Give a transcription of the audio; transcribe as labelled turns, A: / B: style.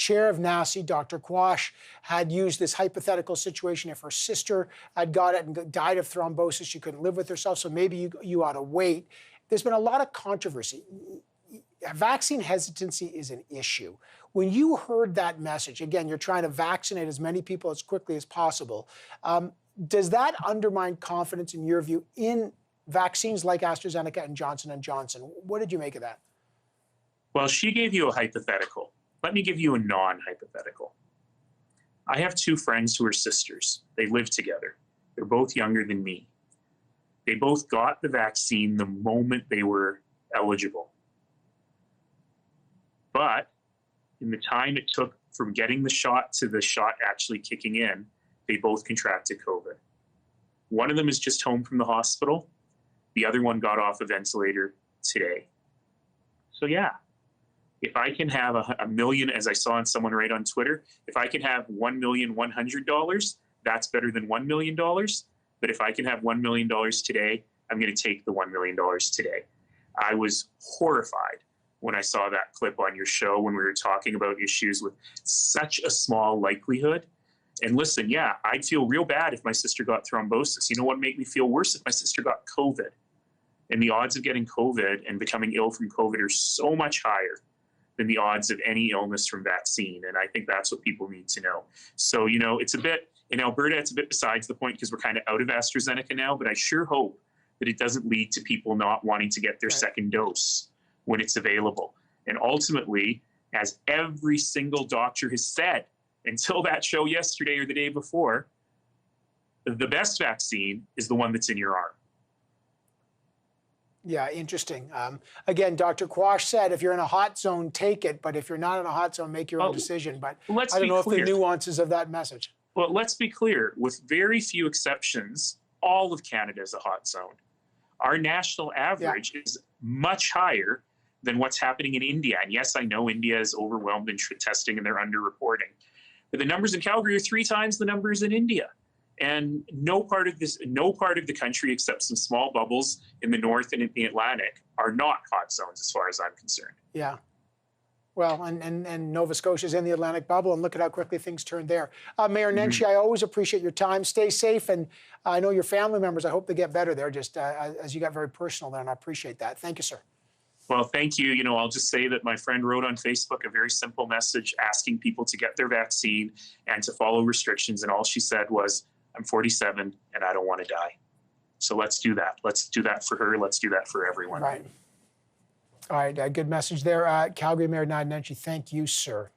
A: chair of NACI, Dr. Quash, had used this hypothetical situation. If her sister had got it and died of thrombosis, she couldn't live with herself, so maybe you ought to wait. There's been a lot of controversy. Vaccine hesitancy is an issue. When you heard that message, again, you're trying to vaccinate as many people as quickly as possible. Does that undermine confidence, in your view, in vaccines like AstraZeneca and Johnson & Johnson? What did you make of that?
B: Well, she gave you a hypothetical. Let me give you a non-hypothetical. I have two friends who are sisters. They live together. They're both younger than me. They both got the vaccine the moment they were eligible. But in the time it took from getting the shot to the shot actually kicking in, they both contracted COVID. One of them is just home from the hospital. The other one got off a ventilator today. So yeah, if I can have a million, as I saw on someone write on Twitter, if I can have $1,100,000, that's better than $1 million. But if I can have $1 million today, I'm going to take the $1 million today. I was horrified when I saw that clip on your show when we were talking about issues with such a small likelihood. And listen, yeah, I'd feel real bad if my sister got thrombosis. You know what made me feel worse? If my sister got COVID. And the odds of getting COVID and becoming ill from COVID are so much higher than the odds of any illness from vaccine. And I think that's what people need to know. So, you know, it's a bit, in Alberta, it's a bit besides the point because we're kind of out of AstraZeneca now, but I sure hope that it doesn't lead to people not wanting to get their second dose when it's available. And ultimately, as every single doctor has said, until that show yesterday or the day before, the best vaccine is the one that's in your arm.
A: Yeah, interesting. Again, Dr. Quash said, if you're in a hot zone, take it. But if you're not in a hot zone, make your own decision. But I don't know if the nuances of that message.
B: Well, let's be clear. With very few exceptions, all of Canada is a hot zone. Our national average is much higher than what's happening in India. And yes, I know India is overwhelmed in testing and they're underreporting. But the numbers in Calgary are 3 times the numbers in India. And no part of the country, except some small bubbles in the north and in the Atlantic, are not hot zones as far as I'm concerned.
A: Yeah. Well, and Nova Scotia's in the Atlantic bubble, and look at how quickly things turned there. Mayor Nenshi, I always appreciate your time. Stay safe, and I know your family members, I hope they get better there, just as you got very personal there, and I appreciate that. Thank you, sir.
B: Well, thank you. You know, I'll just say that my friend wrote on Facebook a very simple message asking people to get their vaccine and to follow restrictions, and all she said was, I'm 47 and I don't want to die. So let's do that. Let's do that for her. Let's do that for everyone.
A: Right. All right. Good message there. Calgary Mayor Naheed Nenshi, thank you, sir.